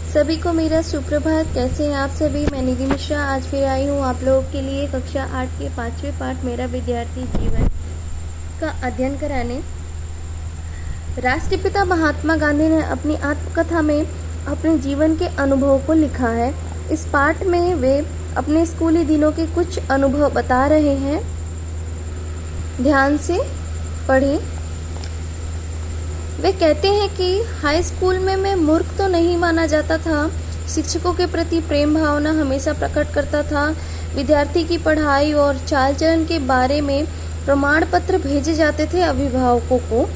सभी को मेरा सुप्रभात। कैसे हैं आप सभी? मैं निधि मिश्रा आज फिर आई हूँ आप लोगों के लिए कक्षा 8 के 5वें पाठ मेरा विद्यार्थी जीवन का अध्ययन कराने। राष्ट्रपिता महात्मा गांधी ने अपनी आत्मकथा में अपने जीवन के अनुभव को लिखा है। इस पाठ में वे अपने स्कूली दिनों के कुछ अनुभव बता रहे हैं। ध्यान से पढ़ें। वे कहते हैं कि हाई स्कूल में मैं मूर्ख तो नहीं माना जाता था। शिक्षकों के प्रति प्रेम भावना हमेशा प्रकट करता था। विद्यार्थी की पढ़ाई और चाल चलन के बारे में प्रमाण पत्र भेजे जाते थे अभिभावकों को।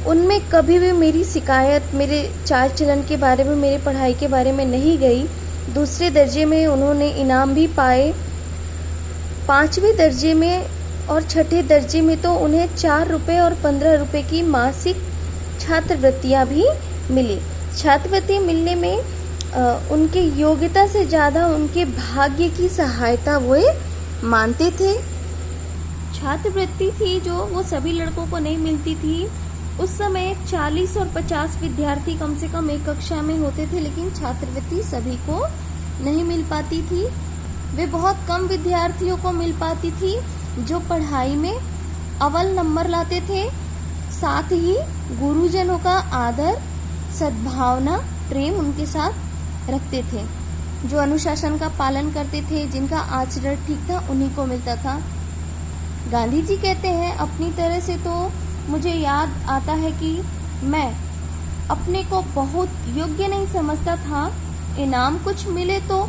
उनमें कभी भी मेरी शिकायत मेरे चाल चलन के बारे में, मेरी पढ़ाई के बारे में नहीं गई। दूसरे दर्जे में उन्होंने इनाम भी पाए। 5वें दर्जे में और 6ठे दर्जे में तो उन्हें 4 रुपये और 15 रुपये की मासिक छात्रवृत्तियां भी मिली। छात्रवृत्ति मिलने में उनके योग्यता से ज़्यादा उनके भाग्य की सहायता वे मानते थे। छात्रवृत्ति थी जो वो सभी लड़कों को नहीं मिलती थी। उस समय 40 और 50 विद्यार्थी कम से कम एक कक्षा में होते थे, लेकिन छात्रवृत्ति सभी को नहीं मिल पाती थी। वे बहुत कम विद्यार्थियों को मिल पाती थी जो पढ़ाई में अव्वल नंबर लाते थे। साथ ही गुरुजनों का आदर, सद्भावना, प्रेम उनके साथ रखते थे। जो अनुशासन का पालन करते थे, जिनका आचरण ठीक था, उन्हीं को मिलता था। गांधी जी कहते हैं, अपनी तरह से तो मुझे याद आता है कि मैं अपने को बहुत योग्य नहीं समझता था। इनाम कुछ मिले तो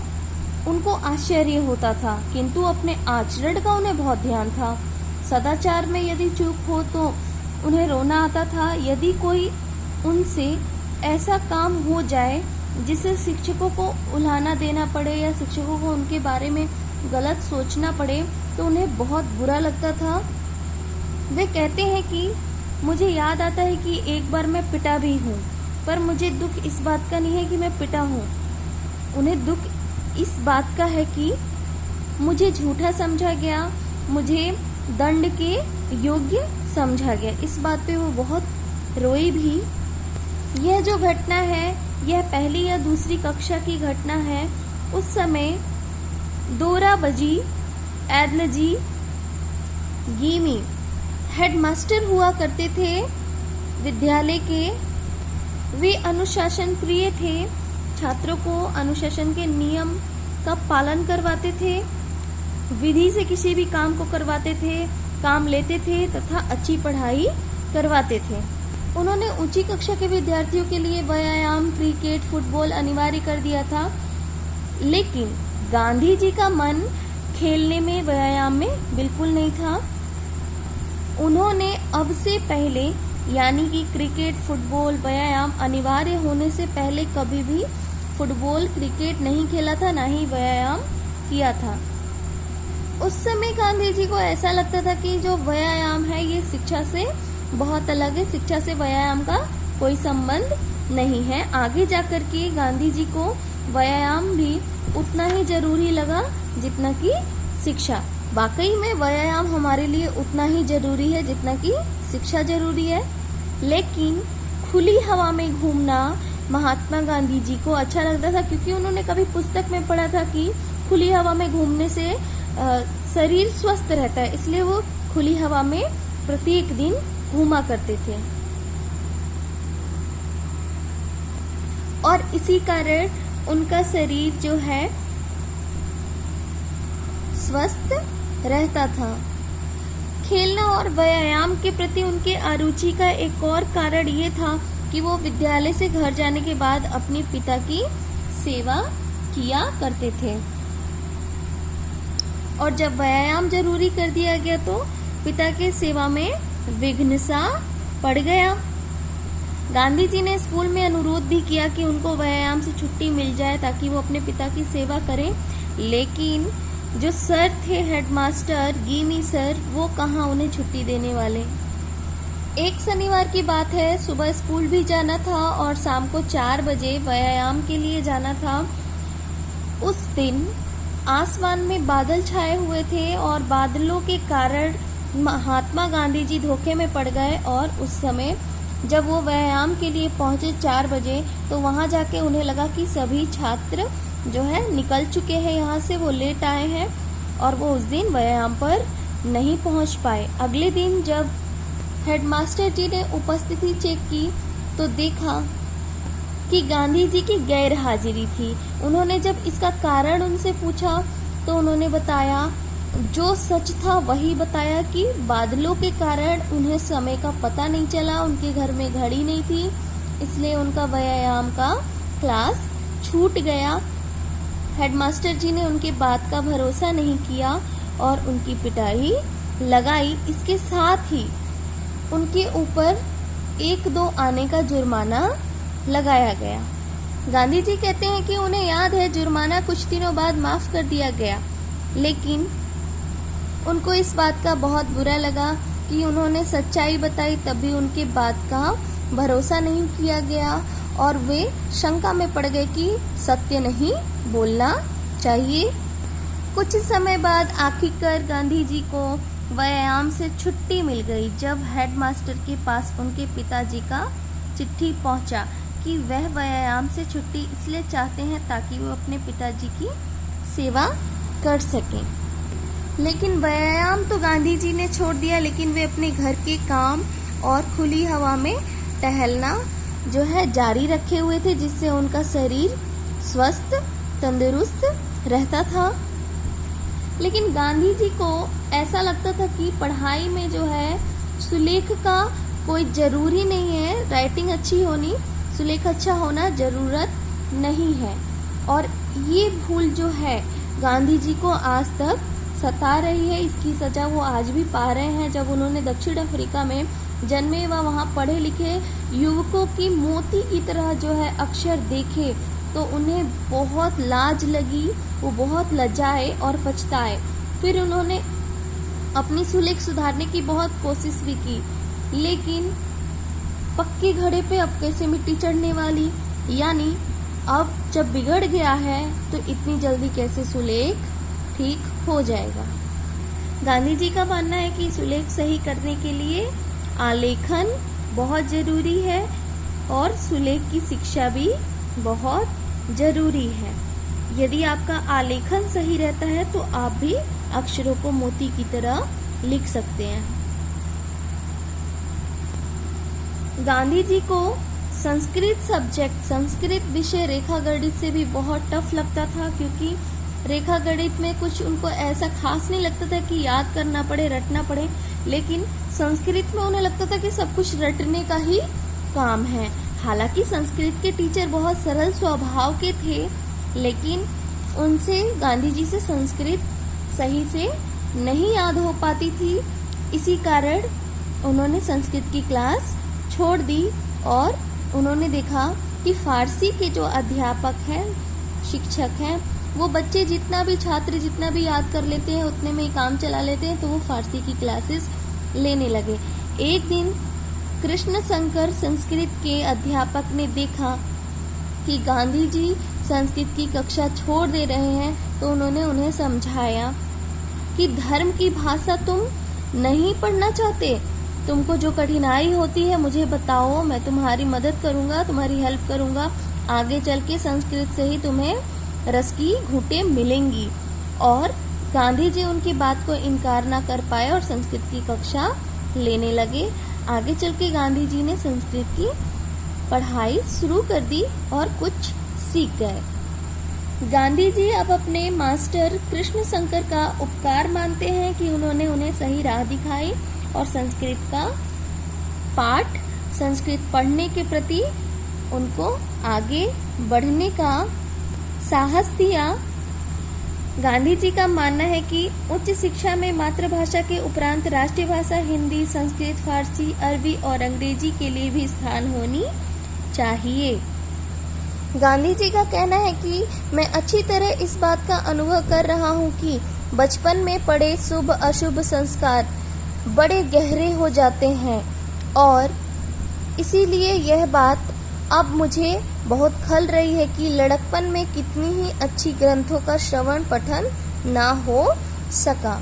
उनको आश्चर्य होता था, किंतु अपने आचरण का उन्हें बहुत ध्यान था। सदाचार में यदि चूक हो तो उन्हें रोना आता था। यदि कोई उनसे ऐसा काम हो जाए जिसे शिक्षकों को उल्हाना देना पड़े या शिक्षकों को उनके बारे में गलत सोचना पड़े तो उन्हें बहुत बुरा लगता था। वे कहते हैं कि मुझे याद आता है कि एक बार मैं पिटा भी हूँ, पर मुझे दुख इस बात का नहीं है कि मैं पिटा हूँ। उन्हें दुख इस बात का है कि मुझे झूठा समझा गया, मुझे दंड के योग्य समझा गया। इस बात पे वो बहुत रोई भी। यह जो घटना है यह पहली या दूसरी कक्षा की घटना है। उस समय दोराबजी एडलजी गीमी हेडमास्टर हुआ करते थे विद्यालय के। वे अनुशासन प्रिय थे। छात्रों को अनुशासन के नियम का पालन करवाते थे, विधि से किसी भी काम को करवाते थे, काम लेते थे तथा अच्छी पढ़ाई करवाते थे। उन्होंने ऊंची कक्षा के विद्यार्थियों के लिए व्यायाम, क्रिकेट, फुटबॉल अनिवार्य कर दिया था, लेकिन गांधी जी का मन खेलने में, व्यायाम में बिल्कुल नहीं था। उन्होंने अब से पहले यानी कि क्रिकेट, फुटबॉल, व्यायाम अनिवार्य होने से पहले कभी भी फुटबॉल, क्रिकेट नहीं खेला था, ना ही व्यायाम किया था। उस समय गांधी जी को ऐसा लगता था कि जो व्यायाम है ये शिक्षा से बहुत अलग है, शिक्षा से व्यायाम का कोई संबंध नहीं है। आगे जाकर के गांधी जी को व्यायाम भी उतना ही जरूरी लगा जितना कि शिक्षा। वाकई में व्यायाम हमारे लिए उतना ही जरूरी है जितना कि शिक्षा जरूरी है। लेकिन खुली हवा में घूमना महात्मा गांधी जी को अच्छा लगता था, क्योंकि उन्होंने कभी पुस्तक में पढ़ा था कि खुली हवा में घूमने से शरीर स्वस्थ रहता है, इसलिए वो खुली हवा में प्रत्येक दिन घूमा करते थे। और इसी कारण उनका शरीर जो है स्वस्थ रहता था। खेलना और व्यायाम के प्रति उनके अरुचि का एक और कारण ये था कि वो विद्यालय से घर जाने के बाद अपने पिता की सेवा किया करते थे। और जब व्यायाम जरूरी कर दिया गया तो पिता के सेवा में विघ्न सा पड़ गया। गांधी जी ने स्कूल में अनुरोध भी किया कि उनको व्यायाम से छुट्टी मिल जाए ताकि वो अपने पिता की सेवा करें, लेकिन जो सर थे हेडमास्टर गीमी सर, वो कहाँ उन्हें छुट्टी देने वाले। एक शनिवार की बात है, सुबह स्कूल भी जाना था और शाम को 4 बजे व्यायाम के लिए जाना था। उस दिन आसमान में बादल छाए हुए थे और बादलों के कारण महात्मा गांधी जी धोखे में पड़ गए और उस समय जब वो व्यायाम के लिए पहुंचे 4 बजे, तो वहां जाके उन्हें लगा कि सभी छात्र जो है निकल चुके हैं यहाँ से, वो लेट आए हैं और वो उस दिन व्यायाम पर नहीं पहुंच पाए। अगले दिन जब हेडमास्टर जी ने उपस्थिति चेक की तो देखा कि गांधी जी की गैर हाजिरी थी। उन्होंने जब इसका कारण उनसे पूछा तो उन्होंने बताया, जो सच था वही बताया, कि बादलों के कारण उन्हें समय का पता नहीं चला, उनके घर में घड़ी नहीं थी, इसलिए उनका व्यायाम का क्लास छूट गया। हेडमास्टर जी ने उनके बात का भरोसा नहीं किया और उनकी पिटाई लगाई। इसके साथ ही उनके ऊपर 1-2 आने का जुर्माना लगाया गया। गांधी जी कहते हैं कि उन्हें याद है जुर्माना कुछ दिनों बाद माफ कर दिया गया, लेकिन उनको इस बात का बहुत बुरा लगा कि उन्होंने सच्चाई बताई, तब भी उनके बात का भरोसा नहीं किया गया और वे शंका में पड़ गए कि सत्य नहीं बोलना चाहिए। कुछ समय बाद आखिरकार गांधी जी को व्यायाम से छुट्टी मिल गई, जब हेडमास्टर के पास उनके पिताजी का चिट्ठी पहुंचा कि वह व्यायाम से छुट्टी इसलिए चाहते हैं ताकि वो अपने पिताजी की सेवा कर सकें। लेकिन व्यायाम तो गांधी जी ने छोड़ दिया, लेकिन वे अपने घर के काम और खुली हवा में टहलना जो है जारी रखे हुए थे, जिससे उनका शरीर स्वस्थ तंदुरुस्त रहता था। लेकिन गांधी जी को ऐसा लगता था कि पढ़ाई में जो है सुलेख का कोई जरूरी नहीं है, राइटिंग अच्छी होनी, सुलेख अच्छा होना जरूरत नहीं है। और ये भूल जो है गांधी जी को आज तक सता रही है। इसकी सजा वो आज भी पा रहे हैं। जब उन्होंने दक्षिण अफ्रीका में जन्मे व वहाँ पढ़े लिखे युवकों की मोती की तरह जो है अक्षर देखे तो उन्हें बहुत लाज लगी, वो बहुत लजाए और पछताए। फिर उन्होंने अपनी सुलेख सुधारने की बहुत कोशिश भी की, लेकिन पक्के घड़े पे अब कैसे मिट्टी चढ़ने वाली, यानी अब जब बिगड़ गया है तो इतनी जल्दी कैसे सुलेख ठीक हो जाएगा। गांधी जी का मानना है कि सुलेख सही करने के लिए आलेखन बहुत जरूरी है और सुलेख की शिक्षा भी बहुत जरूरी है। यदि आपका आलेखन सही रहता है तो आप भी अक्षरों को मोती की तरह लिख सकते हैं। गांधी जी को संस्कृत विषय रेखा गणित से भी बहुत टफ लगता था, क्योंकि रेखा गणित में कुछ उनको ऐसा खास नहीं लगता था कि याद करना पड़े, रटना पड़े, लेकिन संस्कृत में उन्हें लगता था कि सब कुछ रटने का ही काम है। हालांकि संस्कृत के टीचर बहुत सरल स्वभाव के थे, लेकिन उनसे गांधी जी से संस्कृत सही से नहीं याद हो पाती थी। इसी कारण उन्होंने संस्कृत की क्लास छोड़ दी और उन्होंने देखा कि फारसी के जो अध्यापक हैं, शिक्षक हैं, वो बच्चे छात्र जितना भी याद कर लेते हैं उतने में ही काम चला लेते हैं, तो वो फारसी की क्लासेस लेने लगे। एक दिन कृष्ण शंकर संस्कृत के अध्यापक ने देखा कि गांधी जी संस्कृत की कक्षा छोड़ दे रहे हैं, तो उन्होंने उन्हें समझाया कि धर्म की भाषा तुम नहीं पढ़ना चाहते, तुमको जो कठिनाई होती है मुझे बताओ, मैं तुम्हारी मदद करूंगा, तुम्हारी हेल्प करूंगा, आगे चल के संस्कृत से ही तुम्हें रस की घूंटें मिलेंगी। और गांधी जी उनकी बात को इनकार ना कर पाए और संस्कृत की कक्षा लेने लगे। आगे चल के गांधी जी ने संस्कृत की पढ़ाई शुरू कर दी और कुछ सीख गए। गांधी जी अब अपने मास्टर कृष्ण शंकर का उपकार मानते हैं कि उन्होंने उन्हें सही राह दिखाई और संस्कृत का पाठ, संस्कृत पढ़ने के प्रति उनको आगे बढ़ने का साहस दिया। गांधी जी का मानना है कि उच्च शिक्षा में मातृभाषा के उपरांत राष्ट्रीय भाषा हिंदी, संस्कृत, फारसी, अरबी और अंग्रेजी के लिए भी स्थान होनी चाहिए। गांधी जी का कहना है कि मैं अच्छी तरह इस बात का अनुभव कर रहा हूँ कि बचपन में पड़े शुभ अशुभ संस्कार बड़े गहरे हो जाते हैं और इसीलिए यह बात अब मुझे बहुत खल रही है कि लड़कपन में कितनी ही अच्छी ग्रंथों का श्रवण पठन ना हो सका।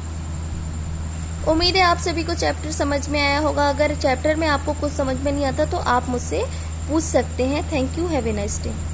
उम्मीद है आप सभी को चैप्टर समझ में आया होगा। अगर चैप्टर में आपको कुछ समझ में नहीं आता तो आप मुझसे पूछ सकते हैं। Thank you, have a nice day.